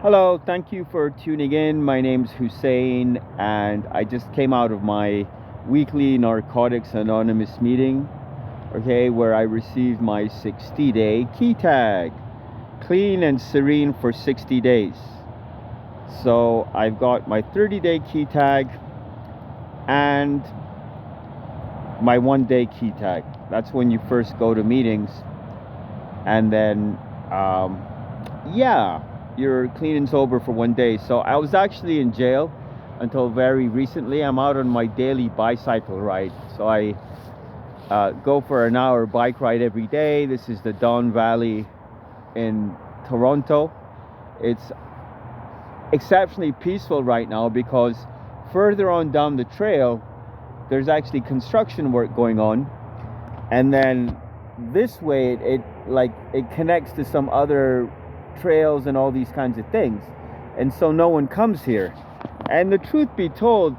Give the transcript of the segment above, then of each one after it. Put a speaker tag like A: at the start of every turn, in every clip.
A: Hello, thank you for tuning in. My name's Hussein, and I just came out of my weekly Narcotics Anonymous meeting, okay, where I received my 60-day key tag, clean and serene for 60 days. So I've got my 30-day key tag and my 1-day key tag. That's when you first go to meetings, and then, yeah. You're clean and sober for 1 day. So I was actually in jail until very recently. I'm out on my daily bicycle ride. So I go for an hour bike ride every day. This is the Don Valley in Toronto. It's exceptionally peaceful right now because further on down the trail, there's actually construction work going on. And then this way, it connects to some other trails and all these kinds of things, and so no one comes here. And the truth be told,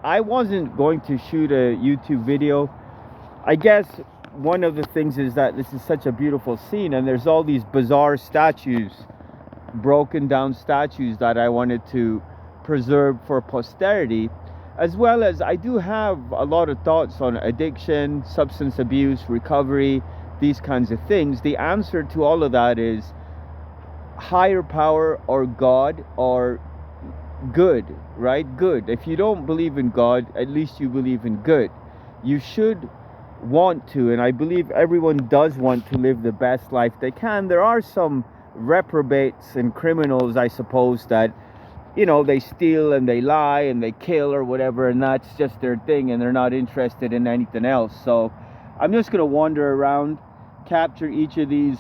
A: I wasn't going to shoot a YouTube video. I guess one of the things is that this is such a beautiful scene, and there's all these bizarre statues, broken down statues, that I wanted to preserve for posterity, as well as I do have a lot of thoughts on addiction, substance abuse, recovery, these kinds of things. The answer to all of that is higher power or God or good, right? Good. If you don't believe in God, at least you believe in good. You should want to, and I believe everyone does want to live the best life they can. There are some reprobates and criminals, I suppose, that, they steal and they lie and they kill or whatever, and that's just their thing, and they're not interested in anything else. So I'm just going to wander around, capture each of these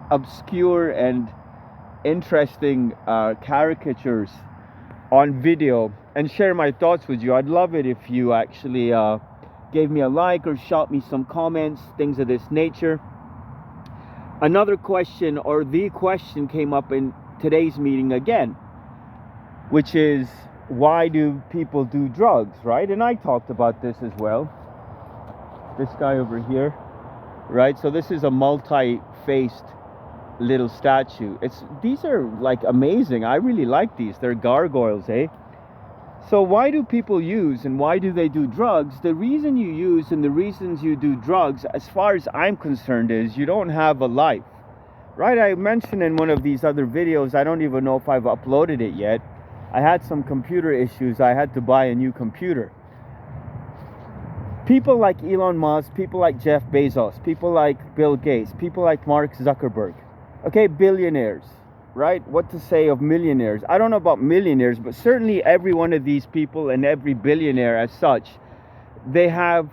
A: obscure and interesting caricatures on video and share my thoughts with you. I'd love it if you actually gave me a like or shot me some comments, things of this nature. Another question, or the question, came up in today's meeting again, which is, why do people do drugs, right? And I talked about this as well. This guy over here, right? So this is a multi-faced little statue. These are amazing. I really like these. They're gargoyles, eh? So why do people use and why do they do drugs? The reason you use and the reasons you do drugs, as far as I'm concerned, is you don't have a life, right? I mentioned in one of these other videos, I don't even know if I've uploaded it yet, I had some computer issues. I had to buy a new computer. People like Elon Musk, people like Jeff Bezos, people like Bill Gates, people like Mark Zuckerberg, okay, billionaires, right? What to say of millionaires? I don't know about millionaires, but certainly every one of these people and every billionaire as such, they have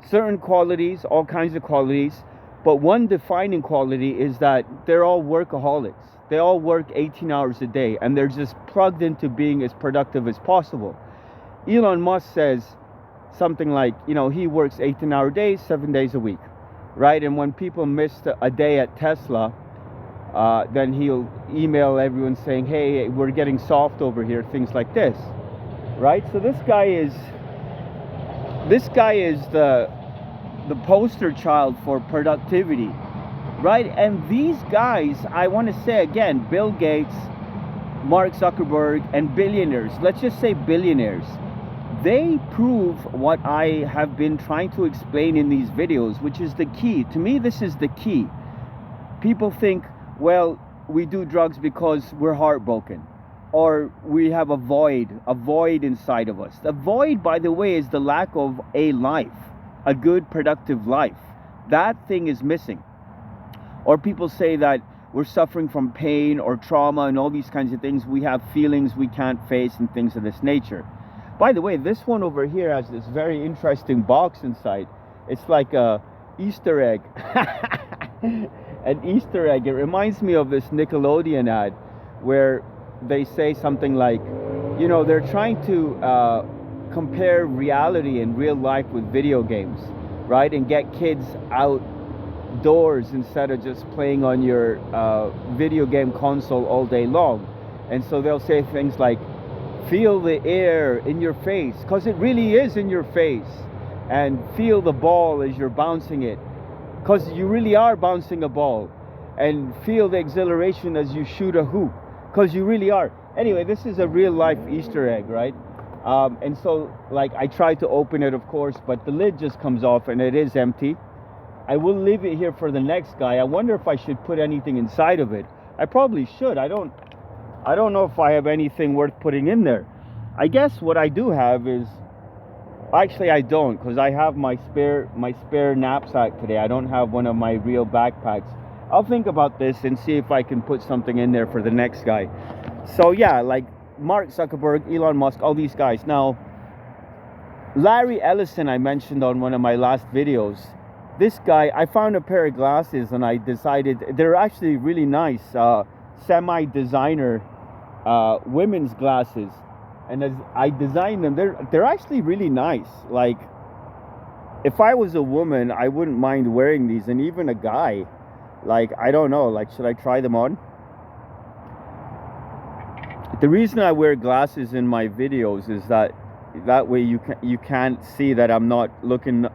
A: certain qualities, all kinds of qualities, but one defining quality is that they're all workaholics. They all work 18 hours a day, and they're just plugged into being as productive as possible. Elon Musk says something like, he works 18-hour days, 7 days a week, right? And when people miss a day at Tesla, then he'll email everyone saying, hey, we're getting soft over here, things like this, right? So this guy is the poster child for productivity, right? And these guys, I want to say again, Bill Gates, Mark Zuckerberg, and billionaires, let's just say billionaires, they prove what I have been trying to explain in these videos, which is the key. To me, this is the key. People think, well, we do drugs because we're heartbroken, or we have a void inside of us. The void, by the way, is the lack of a life, a good, productive life. That thing is missing. Or people say that we're suffering from pain or trauma and all these kinds of things. We have feelings we can't face and things of this nature. By the way, this one over here has this very interesting box inside. It's like a Easter egg. An Easter egg. It reminds me of this Nickelodeon ad where they say something like, they're trying to compare reality and real life with video games, right? And get kids outdoors instead of just playing on your video game console all day long. And so they'll say things like, feel the air in your face, because it really is in your face, and feel the ball as you're bouncing it, because you really are bouncing a ball. and feel the exhilaration as you shoot a hoop, because you really are. Anyway, this is a real life Easter egg, right? And so, like, I tried to open it, of course, but the lid just comes off and it is empty. I will leave it here for the next guy. I wonder if I should put anything inside of it. I probably should. I don't know if I have anything worth putting in there. I guess what I do have is, actually I don't, because I have my spare knapsack today. I don't have one of my real backpacks. I'll think about this and see if I can put something in there for the next guy. So yeah, like Mark Zuckerberg, Elon Musk, all these guys. Now, Larry Ellison, I mentioned on one of my last videos. This guy, I found a pair of glasses and I decided they're actually really nice, semi-designer women's glasses. And as I designed them, they're actually really nice. Like, if I was a woman, I wouldn't mind wearing these, and even a guy. Like, I don't know, like, should I try them on? The reason I wear glasses in my videos is that way you can't see that I'm not looking.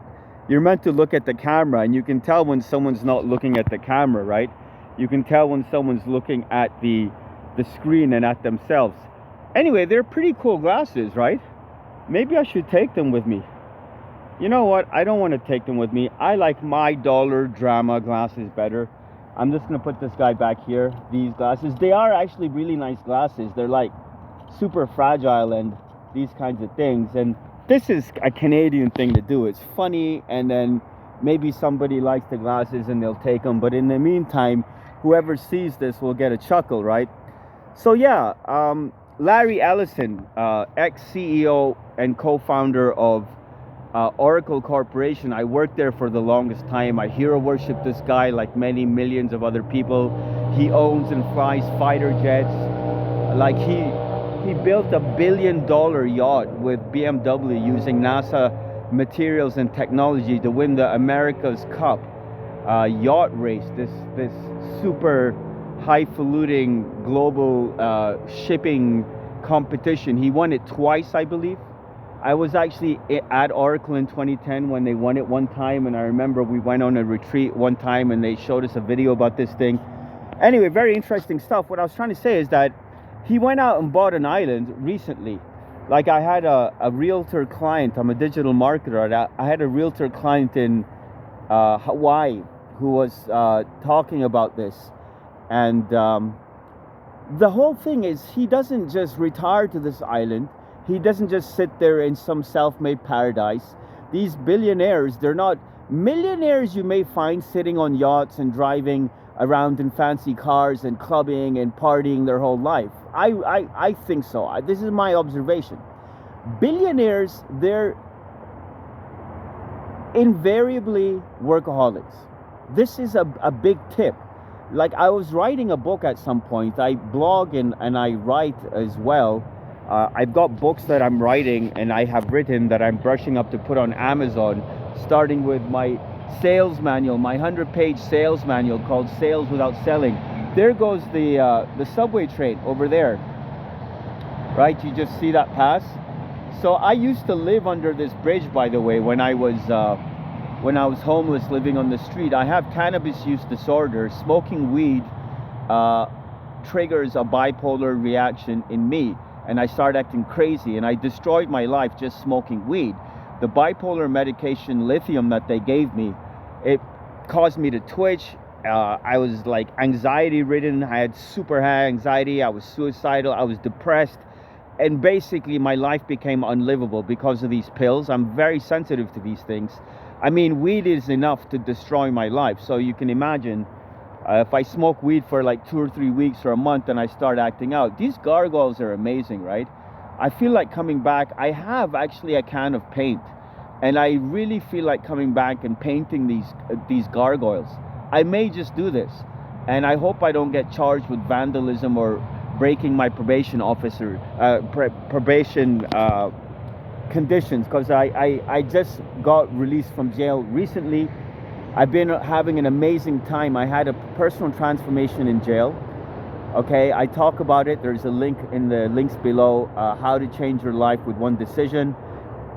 A: You're meant to look at the camera, and you can tell when someone's not looking at the camera, right? You can tell when someone's looking at the screen and at themselves. Anyway, they're pretty cool glasses, right? Maybe I should take them with me. You know what? I don't want to take them with me. I like my dollar drama glasses better. I'm just going to put this guy back here. These glasses, they are actually really nice glasses. They're like super fragile and these kinds of things. And this is a Canadian thing to do. It's funny, and then maybe somebody likes the glasses and they'll take them. But in the meantime, whoever sees this will get a chuckle, right? So yeah, Larry Ellison, ex-CEO and co-founder of Oracle Corporation. I worked there for the longest time. I hero worship this guy like many millions of other people. He owns and flies fighter jets. Like he built a $1 billion yacht with BMW using NASA materials and technology to win the America's Cup yacht race. This super highfalutin global shipping competition. He won it twice, I believe. I was actually at Oracle in 2010 when they won it one time, and I remember we went on a retreat one time and they showed us a video about this thing. Anyway, very interesting stuff. What I was trying to say is that he went out and bought an island recently. Like, I had a realtor client. I'm a digital marketer. I had a realtor client in Hawaii who was talking about this. And the whole thing is, he doesn't just retire to this island. He doesn't just sit there in some self-made paradise. These billionaires, they're not millionaires you may find sitting on yachts and driving around in fancy cars and clubbing and partying their whole life. I think so. This is my observation. Billionaires, they're invariably workaholics. This is a big tip. Like, I was writing a book at some point. I blog and I write as well. I've got books that I'm writing and I have written that I'm brushing up to put on Amazon, starting with my sales manual, my 100-page sales manual called Sales Without Selling. There goes the subway train over there, right? You just see that pass. So I used to live under this bridge, by the way, when I was homeless, living on the street. I have cannabis use disorder. Smoking weed triggers a bipolar reaction in me, and I started acting crazy, and I destroyed my life just smoking weed. The bipolar medication, lithium, that they gave me, it caused me to twitch. I was like anxiety ridden. I had super high anxiety. I was suicidal. I was depressed. And basically my life became unlivable because of these pills. I'm very sensitive to these things. I mean, weed is enough to destroy my life. So you can imagine if I smoke weed for like 2 or 3 weeks or a month and I start acting out. These gargoyles are amazing, right? I feel like coming back. I have actually a can of paint, and I really feel like coming back and painting these gargoyles. I may just do this, and I hope I don't get charged with vandalism or breaking my probation officer probation conditions, because I just got released from jail recently. I've been having an amazing time. I had a personal transformation in jail. Okay, I talk about it. There's a link in the links below, how to change your life with one decision.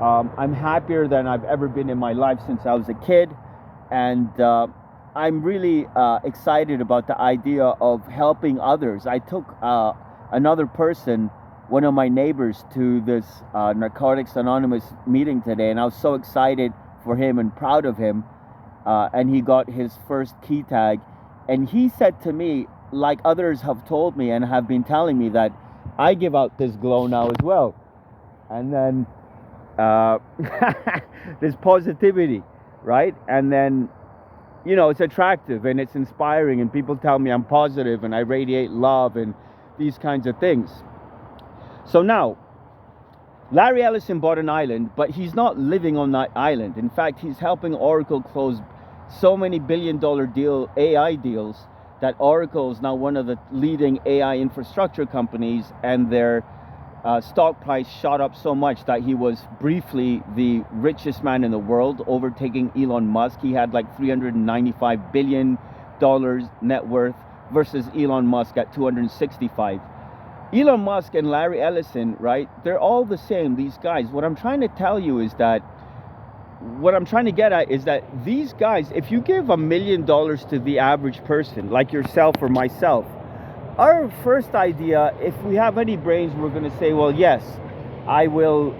A: I'm happier than I've ever been in my life since I was a kid. And I'm really excited about the idea of helping others. I took another person, one of my neighbors, to this Narcotics Anonymous meeting today, and I was so excited for him and proud of him. And he got his first key tag, and he said to me, like others have told me and have been telling me, that I give out this glow now as well. And then this positivity, right? And then, you know, it's attractive and it's inspiring, and people tell me I'm positive and I radiate love and these kinds of things. So now, Larry Ellison bought an island, but he's not living on that island. In fact, he's helping Oracle close so many billion-dollar AI deals, that Oracle is now one of the leading AI infrastructure companies, and their stock price shot up so much that he was briefly the richest man in the world, overtaking Elon Musk. He had like $395 billion net worth versus Elon Musk at 265. Elon Musk and Larry Ellison, right? They're all the same, these guys. What I'm trying to tell you is that, what I'm trying to get at is that these guys, if you give $1 million to the average person, like yourself or myself, our first idea, if we have any brains, we're going to say, well, yes, I will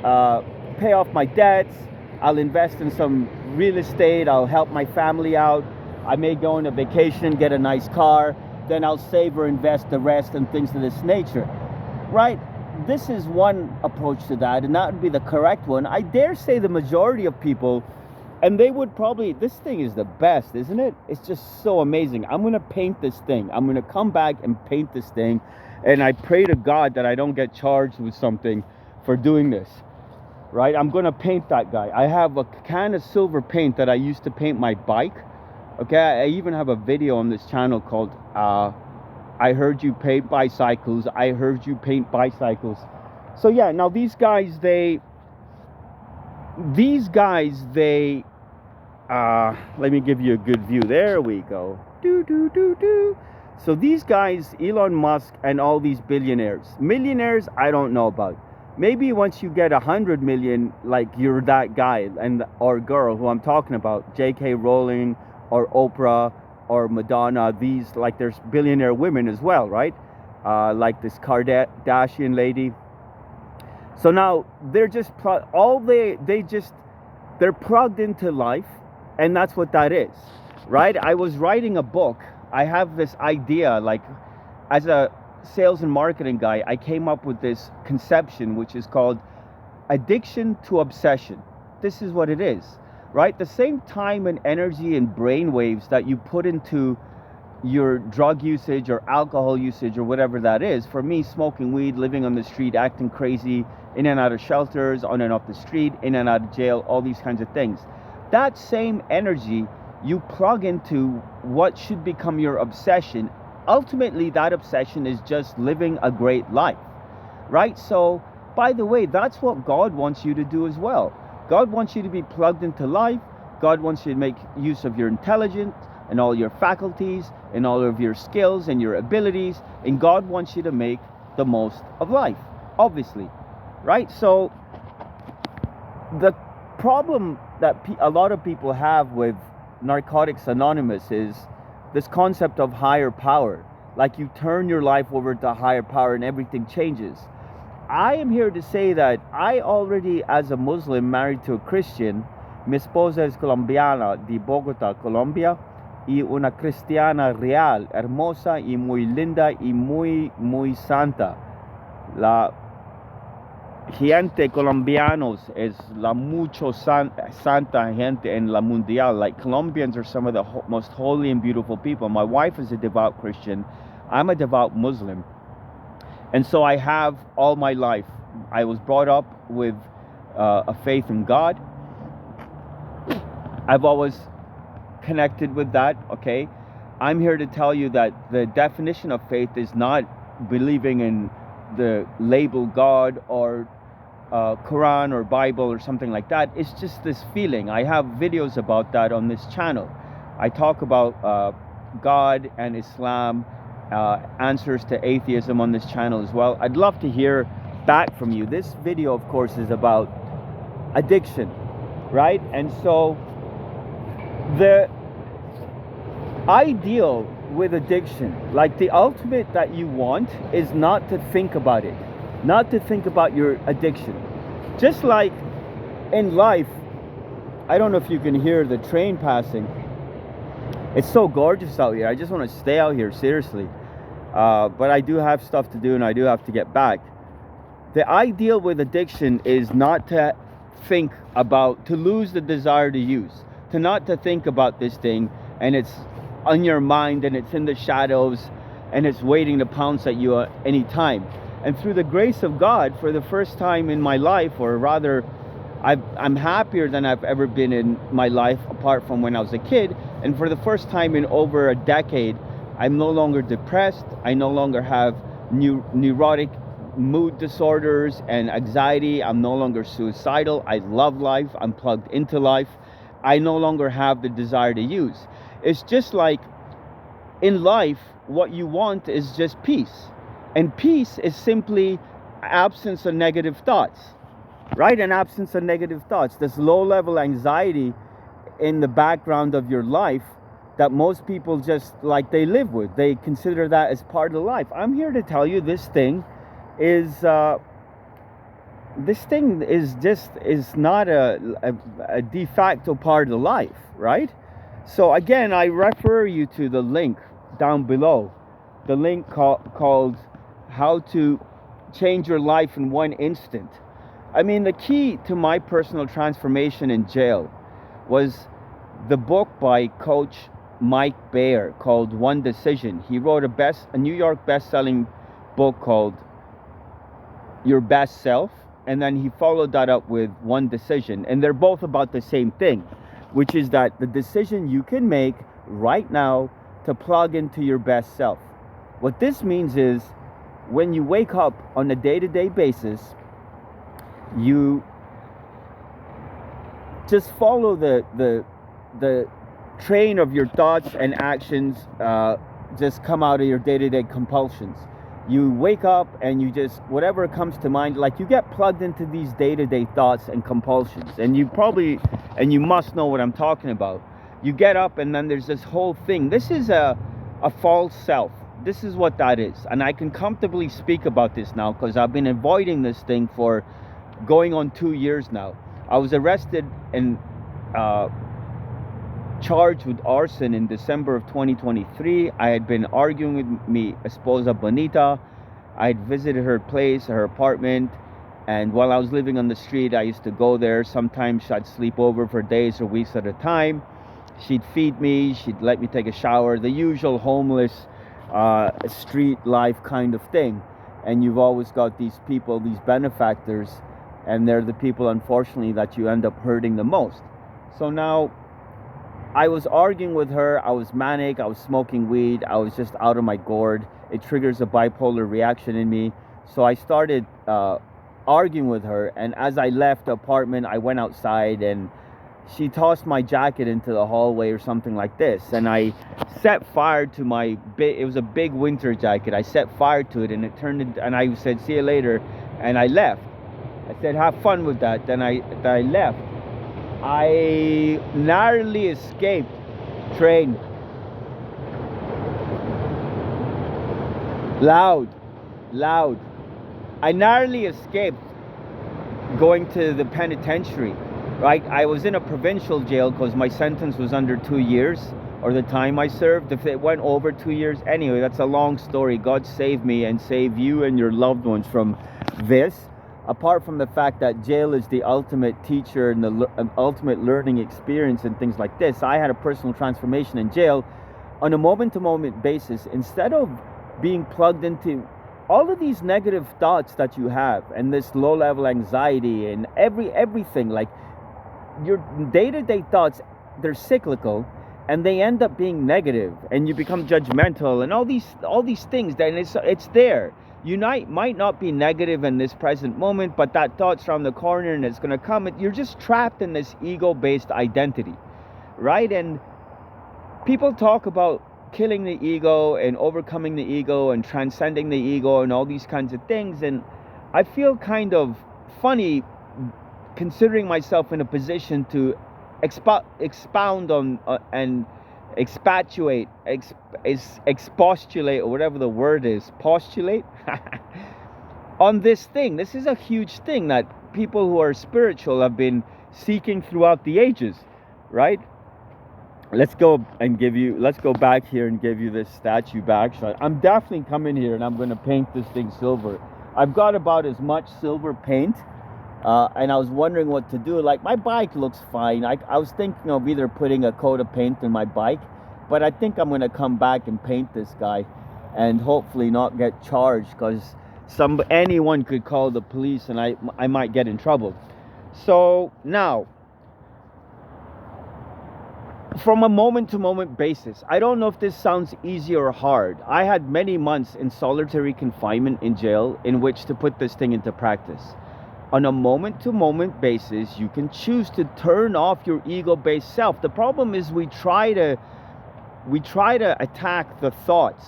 A: pay off my debts, I'll invest in some real estate, I'll help my family out, I may go on a vacation, get a nice car, then I'll save or invest the rest and things of this nature, right? This is one approach to that, and that would be the correct one. I dare say the majority of people, and they would probably, this thing is the best, isn't it? It's just so amazing. I'm going to paint this thing. I'm going to come back and paint this thing. And I pray to God that I don't get charged with something for doing this, right? I'm going to paint that guy. I have a can of silver paint that I used to paint my bike. Okay, I even have a video on this channel called I Heard You Paint Bicycles. I Heard You Paint Bicycles. So yeah, now these guys, let me give you a good view. There we go. So these guys, Elon Musk and all these billionaires, millionaires, I don't know about. Maybe once you get 100 million, like you're that guy and or girl who I'm talking about, J.K. Rowling or Oprah or Madonna. These, like, there's billionaire women as well, right? Like this Kardashian lady. So now they're just they're plugged into life. And that's what that is, right? I was writing a book. I have this idea, like, as a sales and marketing guy, I came up with this conception, which is called addiction to obsession. This is what it is, right? The same time and energy and brain waves that you put into your drug usage or alcohol usage or whatever that is. For me, smoking weed, living on the street, acting crazy, in and out of shelters, on and off the street, in and out of jail, all these kinds of things. That same energy you plug into what should become your obsession. Ultimately, that obsession is just living a great life, right? So, by the way, that's what God wants you to do as well. God wants you to be plugged into life. God wants you to make use of your intelligence and all your faculties and all of your skills and your abilities. And God wants you to make the most of life, obviously, right? So, the problem that a lot of people have with Narcotics Anonymous is this concept of higher power. Like, you turn your life over to higher power and everything changes. I am here to say that I already, as a Muslim married to a Christian, mi esposa es colombiana de Bogotá, Colombia, y una cristiana real, hermosa y muy linda y muy santa. La gente colombianos es la mucho santa gente en la mundial. Like, Colombians are some of the most holy and beautiful people. My wife is a devout Christian. I'm a devout Muslim. And so I have all my life. I was brought up with a faith in God. I've always connected with that, okay? I'm here to tell you that the definition of faith is not believing in the label God or Quran or Bible or something like that. It's just this feeling. I have videos about that on this channel. I talk about God and Islam, answers to atheism on this channel as well. I'd love to hear back from you. This video, of course, is about addiction, right? And so I deal with addiction. Like, the ultimate that you want is not to think about it, not to think about your addiction. Just like in life, I don't know if you can hear the train passing. It's so gorgeous out here. I just want to stay out here, seriously. But I do have stuff to do and I do have to get back. The ideal with addiction is not to think about, to lose the desire to use, to not to think about this thing, and it's on your mind and it's in the shadows and it's waiting to pounce at you at any time. And through the grace of God, for the first time in my life, or rather, I'm happier than I've ever been in my life apart from when I was a kid. And for the first time in over a decade, I'm no longer depressed. I no longer have neurotic mood disorders and anxiety. I'm no longer suicidal. I love life. I'm plugged into life. I no longer have the desire to use. It's just like in life, what you want is just peace. And peace is simply absence of negative thoughts, right? An absence of negative thoughts. This low-level anxiety in the background of your life that most people just, like, they live with. They consider that as part of life. I'm here to tell you this thing is not a de facto part of life, right? So again, I refer you to the link down below, the link called How to Change Your Life in One Instant. I mean, the key to my personal transformation in jail was the book by Coach Mike Bayer called One Decision. He wrote a New York best-selling book called Your Best Self, and then he followed that up with One Decision. And they're both about the same thing, which is that the decision you can make right now to plug into your best self. What this means is when you wake up on a day-to-day basis, you just follow the train of your thoughts and actions, just come out of your day-to-day compulsions. You wake up and you just, whatever comes to mind, like, you get plugged into these day-to-day thoughts and compulsions. And you must know what I'm talking about. You get up and then there's this whole thing. This is a false self. This is what that is. And I can comfortably speak about this now because I've been avoiding this thing for going on 2 years now. I was arrested and charged with arson in December of 2023. I had been arguing with mi esposa Bonita. I had visited her place, her apartment, and while I was living on the street, I used to go there. Sometimes I'd sleep over for days or weeks at a time. She'd feed me, she'd let me take a shower, the usual homeless street life kind of thing. And you've always got these people, these benefactors, and they're the people, unfortunately, that you end up hurting the most. So now, I was arguing with her, I was manic, I was smoking weed, I was just out of my gourd. It triggers a bipolar reaction in me. So I started arguing with her, and as I left the apartment, I went outside and she tossed my jacket into the hallway or something like this. And I set fire to it was a big winter jacket. I set fire to it and it turned into, and I said, see you later, and I left. I said, have fun with that. Then I left. I narrowly escaped train. Loud. I narrowly escaped going to the penitentiary, right? I was in a provincial jail because my sentence was under 2 years, or the time I served. If it went over 2 years, anyway, that's a long story. God save me and save you and your loved ones from this. Apart from the fact that jail is the ultimate teacher and the ultimate learning experience and things like this, I had a personal transformation in jail on a moment-to-moment basis. Instead of being plugged into all of these negative thoughts that you have and this low-level anxiety and everything, like, your day-to-day thoughts, they're cyclical and they end up being negative, and you become judgmental and all these things. Then it's there. You might not be negative in this present moment, but that thought's around the corner and it's going to come. You're just trapped in this ego-based identity, right? And people talk about killing the ego and overcoming the ego and transcending the ego and all these kinds of things. And I feel kind of funny considering myself in a position to expound on and expostulate, or whatever the word is, postulate on this thing. This is a huge thing that people who are spiritual have been seeking throughout the ages, right? Let's go back here and give you this statue back shot. I'm definitely coming here and I'm going to paint this thing silver. I've got about as much silver paint, and I was wondering what to do. Like, my bike looks fine. I was thinking of either putting a coat of paint in my bike, but I think I'm going to come back and paint this guy and hopefully not get charged, because anyone could call the police and I might get in trouble. So now, from a moment-to-moment basis, I don't know if this sounds easy or hard. I had many months in solitary confinement in jail in which to put this thing into practice. On a moment-to-moment basis, you can choose to turn off your ego-based self. The problem is we try to attack the thoughts,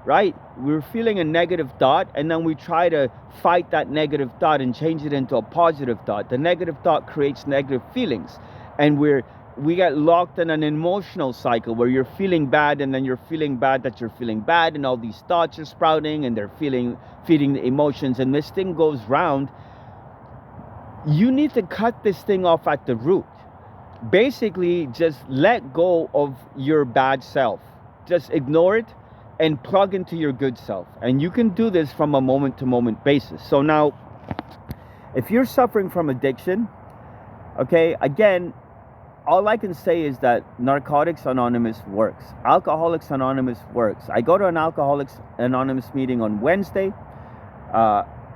A: right? We're feeling a negative thought, and then we try to fight that negative thought and change it into a positive thought. The negative thought creates negative feelings, and we get locked in an emotional cycle where you're feeling bad, and then you're feeling bad that you're feeling bad, and all these thoughts are sprouting and they're feeding the emotions, and this thing goes round. You need to cut this thing off at the root. Basically, just let go of your bad self. Just ignore it and plug into your good self. And you can do this from a moment-to-moment basis. So now, if you're suffering from addiction, okay, again, all I can say is that Narcotics Anonymous works. Alcoholics Anonymous works. I go to an Alcoholics Anonymous meeting on Wednesday,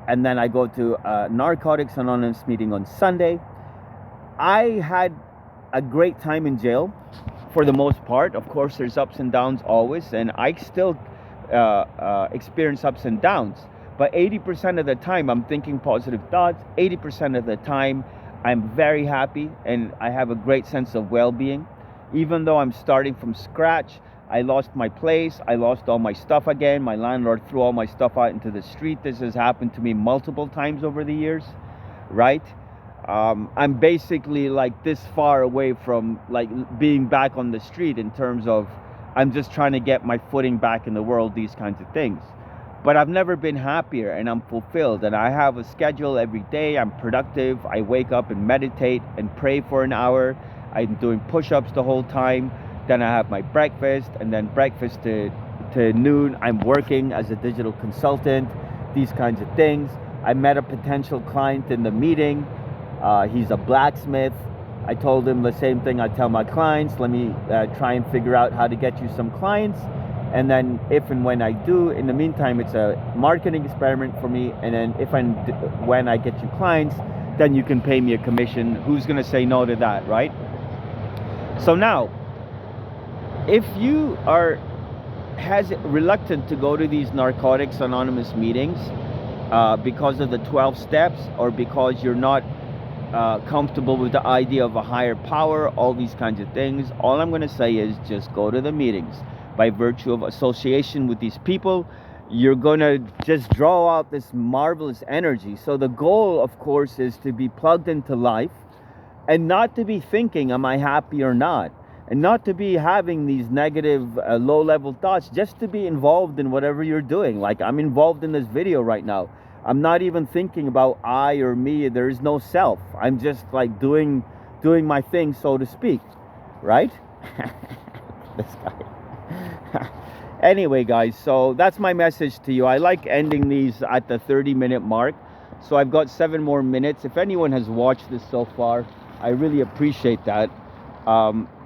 A: and then I go to a Narcotics Anonymous meeting on Sunday. I had a great time in jail for the most part. Of course, there's ups and downs always, and I still experience ups and downs. But 80% of the time, I'm thinking positive thoughts. 80% of the time, I'm very happy and I have a great sense of well-being. Even though I'm starting from scratch, I lost my place, I lost all my stuff again. My landlord threw all my stuff out into the street. This has happened to me multiple times over the years, right? I'm basically like this far away from like being back on the street in terms of I'm just trying to get my footing back in the world, these kinds of things. But I've never been happier, and I'm fulfilled, and I have a schedule every day. I'm productive. I wake up and meditate and pray for an hour. I'm doing push-ups the whole time. Then I have my breakfast, and then breakfast to noon, I'm working as a digital consultant, these kinds of things. I met a potential client in the meeting. He's a blacksmith. I told him the same thing I tell my clients. Let me try and figure out how to get you some clients. And then if and when I do, in the meantime, it's a marketing experiment for me. And then if and when I get you clients, then you can pay me a commission. Who's going to say no to that, right? So now, if you are reluctant to go to these Narcotics Anonymous meetings because of the 12 steps, or because you're not comfortable with the idea of a higher power, all these kinds of things, all I'm going to say is just go to the meetings. By virtue of association with these people, you're going to just draw out this marvelous energy. So the goal, of course, is to be plugged into life and not to be thinking, am I happy or not? And not to be having these negative, low-level thoughts, just to be involved in whatever you're doing. Like, I'm involved in this video right now. I'm not even thinking about I or me. There is no self. I'm just like doing my thing, so to speak, right? This guy. Anyway, guys, so that's my message to you. I like ending these at the 30-minute mark. So I've got 7 more minutes. If anyone has watched this so far, I really appreciate that.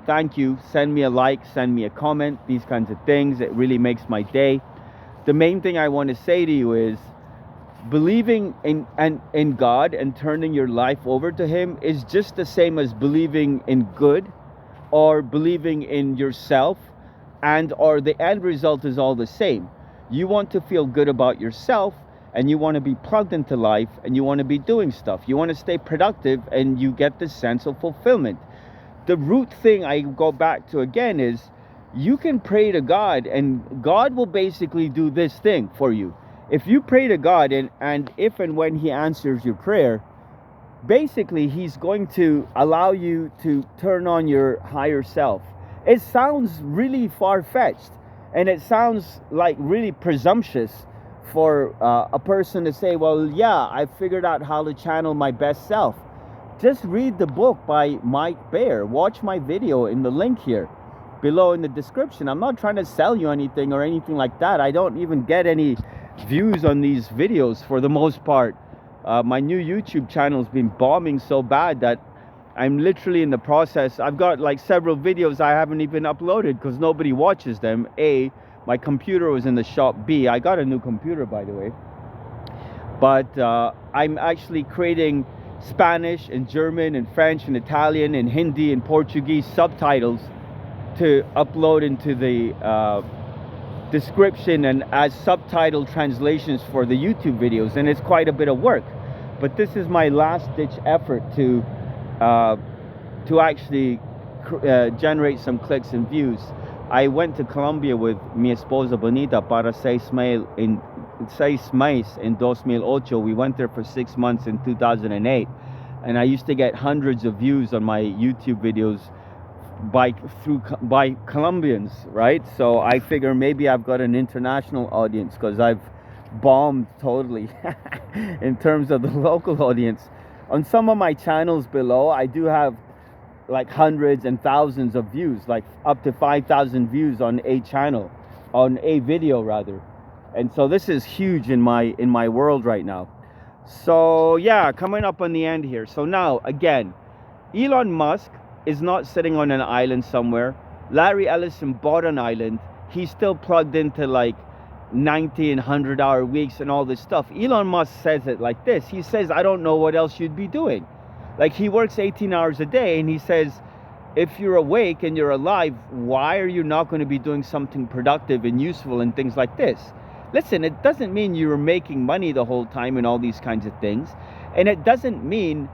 A: Thank you. Send me a like, send me a comment, these kinds of things. It really makes my day. The main thing I want to say to you is believing in God and turning your life over to Him is just the same as believing in good or believing in yourself, or the end result is all the same. You want to feel good about yourself, and you want to be plugged into life, and you want to be doing stuff. You want to stay productive, and you get this sense of fulfillment. The root thing I go back to again is you can pray to God, and God will basically do this thing for you. If you pray to God, and if and when He answers your prayer, basically He's going to allow you to turn on your higher self. It sounds really far-fetched, and it sounds like really presumptuous for a person to say, well, yeah, I figured out how to channel my best self. Just read the book by Mike Bayer. Watch my video in the link here below in the description. I'm not trying to sell you anything or anything like that. I don't even get any views on these videos for the most part. My new YouTube channel has been bombing so bad that I'm literally in the process. I've got like several videos I haven't even uploaded because nobody watches them. A, my computer was in the shop. B, I got a new computer, by the way. But I'm actually creating Spanish and German and French and Italian and Hindi and Portuguese subtitles to upload into the description and as subtitle translations for the YouTube videos, and it's quite a bit of work. But this is my last ditch effort to actually generate some clicks and views. I went to Colombia with mi esposa bonita para 6 meses en 2008. We went there for 6 months in 2008, and I used to get hundreds of views on my YouTube videos by Colombians, right? So I figure maybe I've got an international audience because I've bombed totally in terms of the local audience. On some of my channels below, I do have like hundreds and thousands of views, like up to 5,000 views on a channel, on a video rather. And so this is huge in my world right now. So yeah, coming up on the end here. So now again, Elon Musk is not sitting on an island somewhere. Larry Ellison bought an island. He's still plugged into like 90 and 100-hour weeks and all this stuff. Elon Musk says it like this. He says, I don't know what else you'd be doing. Like, he works 18 hours a day, and he says, if you're awake and you're alive, why are you not going to be doing something productive and useful and things like this? Listen, it doesn't mean you're making money the whole time and all these kinds of things. And it doesn't mean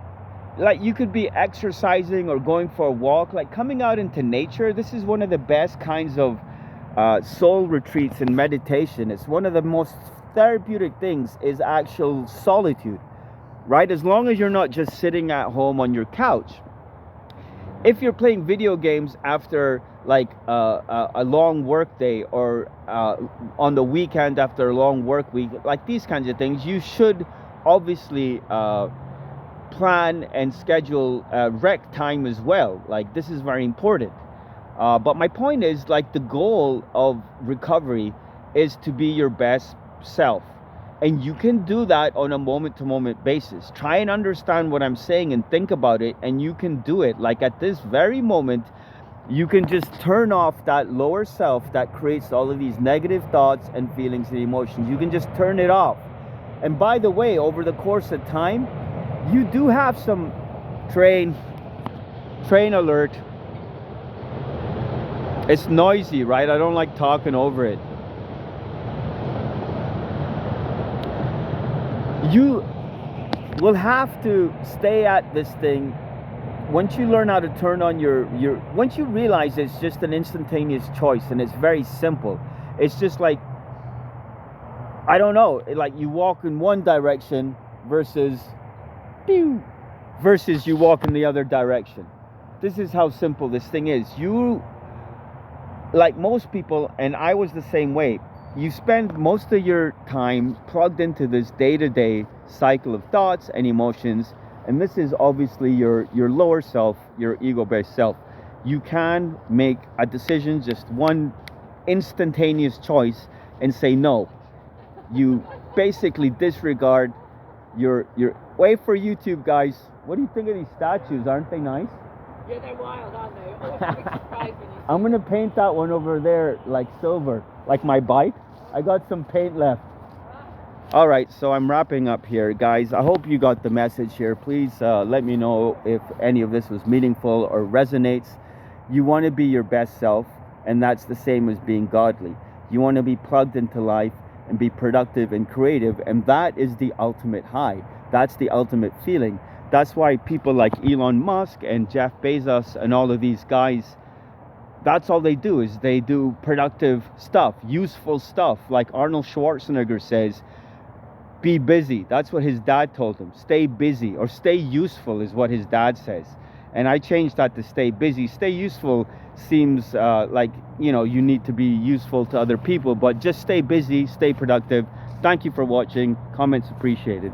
A: like you could be exercising or going for a walk, like coming out into nature. This is one of the best kinds of soul retreats and meditation. It's one of the most therapeutic things is actual solitude, right? As long as you're not just sitting at home on your couch. If you're playing video games after like a long work day or on the weekend after a long work week, like these kinds of things, you should obviously plan and schedule rec time as well. Like, this is very important. But my point is, like, the goal of recovery is to be your best self. And you can do that on a moment-to-moment basis. Try and understand what I'm saying and think about it, and you can do it. Like, at this very moment, you can just turn off that lower self that creates all of these negative thoughts and feelings and emotions. You can just turn it off. And by the way, over the course of time, you do have some train alert. It's noisy, right? I don't like talking over it. You will have to stay at this thing once you learn how to turn on your once you realize it's just an instantaneous choice and it's very simple. It's just like, I don't know, like you walk in one direction versus you walk in the other direction. This is how simple this thing is. You, like most people, and I was the same way, you spend most of your time plugged into this day-to-day cycle of thoughts and emotions, and this is obviously your lower self, your ego-based self. You can make a decision, just one instantaneous choice, and say no. You basically disregard your wait for YouTube, guys. What do you think of these statues? Aren't they nice?
B: Yeah, they're wild, aren't they? Always a bit surprised when you see
A: I'm gonna paint that one over there like silver, like my bike. I got some paint left. All right, so I'm wrapping up here, guys. I hope you got the message here. Please let me know if any of this was meaningful or resonates. You want to be your best self, and that's the same as being godly. You want to be plugged into life and be productive and creative, and that is the ultimate high. That's the ultimate feeling. That's why people like Elon Musk and Jeff Bezos and all of these guys, that's all they do, is they do productive stuff, useful stuff. Like Arnold Schwarzenegger says, be busy. That's what his dad told him. Stay busy, or stay useful is what his dad says. And I changed that to stay busy. Stay useful seems like, you know, you need to be useful to other people, but just stay busy, stay productive. Thank you for watching. Comments appreciated.